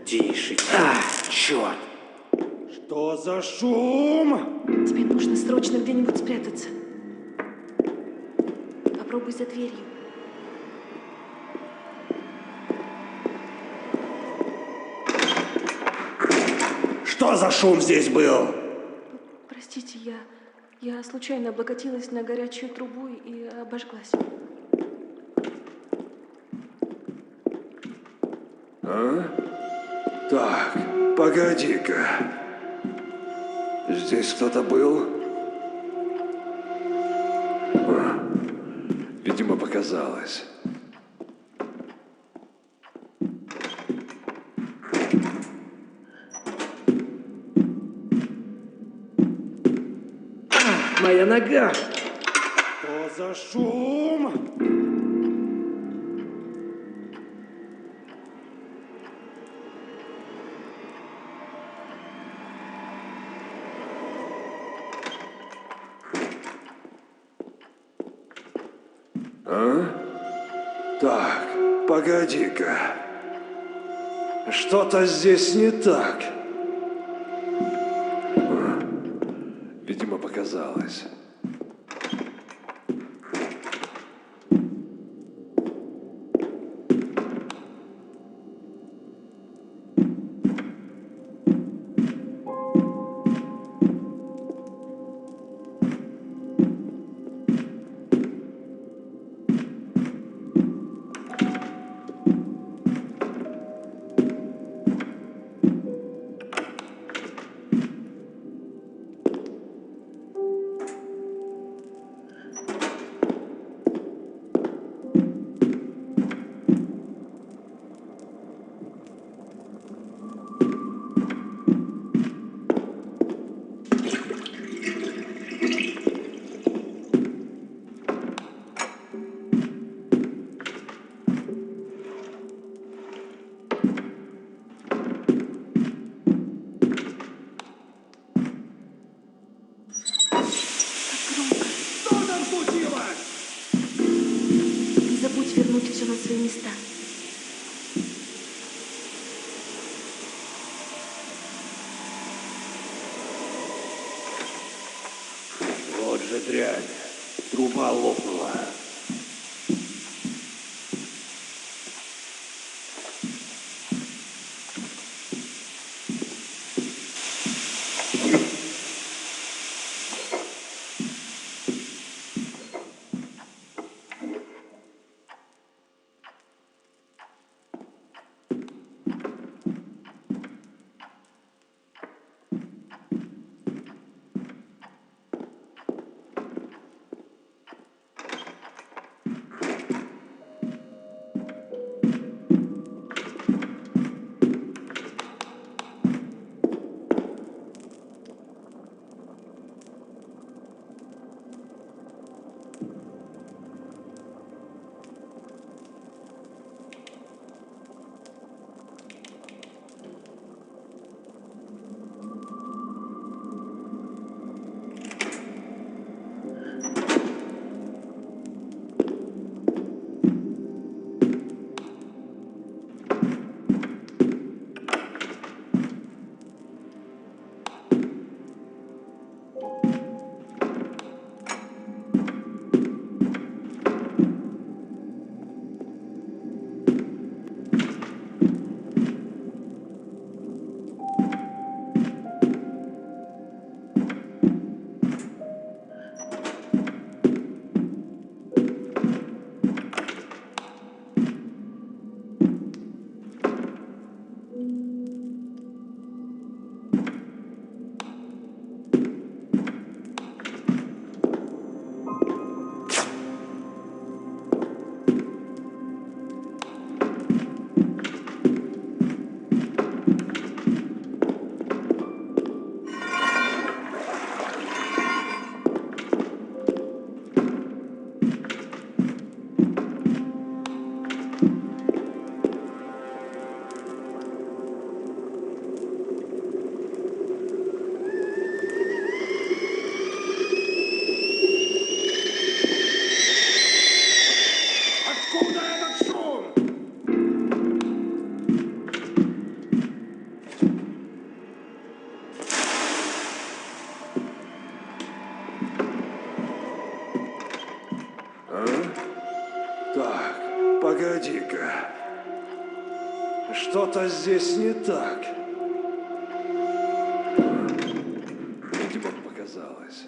Тише. Черт! Что за шум? Тебе нужно срочно где-нибудь спрятаться. Попробуй за дверью. Что за шум здесь был? Простите, я случайно облокотилась на горячую трубу и обожглась. Так, погоди-ка. Здесь кто-то был? Видимо, показалось. Моя нога! Что за шум? Так, погоди-ка. Что-то здесь не так. Видимо, показалось. Не забудь вернуть все на свои места. Вот же дрянь. Труба лопнула. Так, погоди-ка. Что-то здесь не так. Видимо, показалось.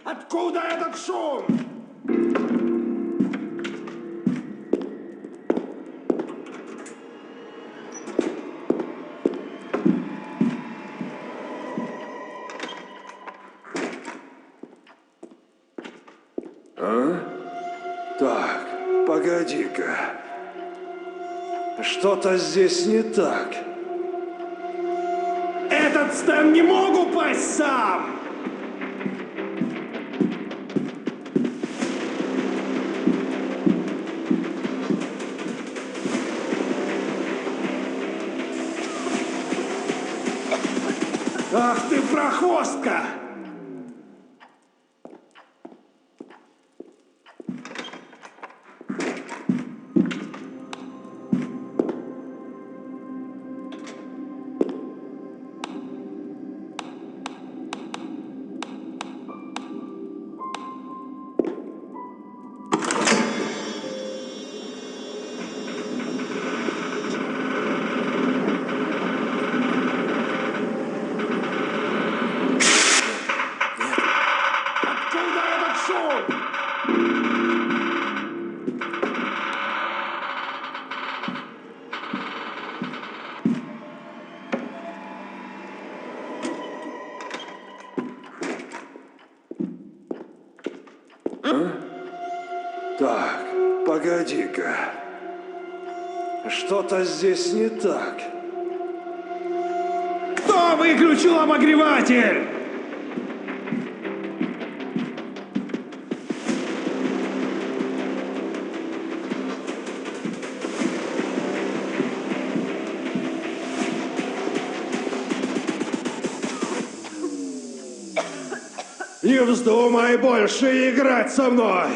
Откуда этот шум? Так, погоди-ка. Что-то здесь не так. Этот стенд не мог упасть сам! Ах ты, прохвостка! Откуда этот шум? Так, погоди-ка. Что-то здесь не так. Кто выключил обогреватель? Не вздумай больше играть со мной!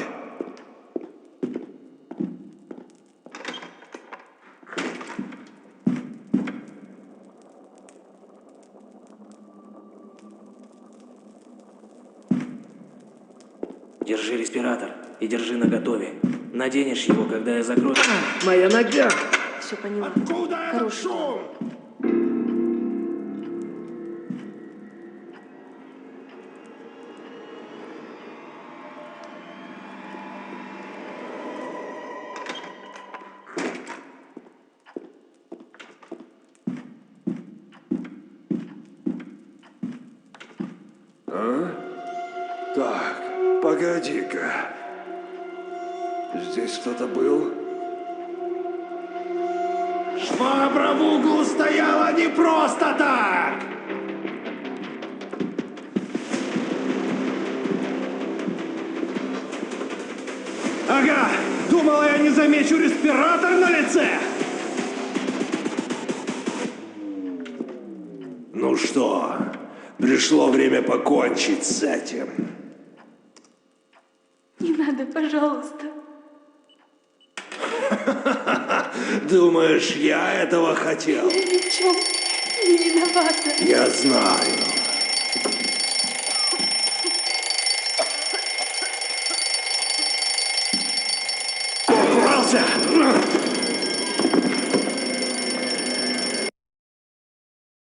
Держи респиратор и держи наготове. Наденешь его, когда я закрою. Моя нога! Все поняла. Откуда этот Хороший шум? Так, погоди-ка. Здесь кто-то был? Швабра в углу стояла не просто так! Ага, думала, я не замечу респиратор на лице! Ну что, Пришло время покончить с этим. Не надо, пожалуйста. Думаешь, я этого хотел? Я ни в чем не виновата. Я знаю. Урался!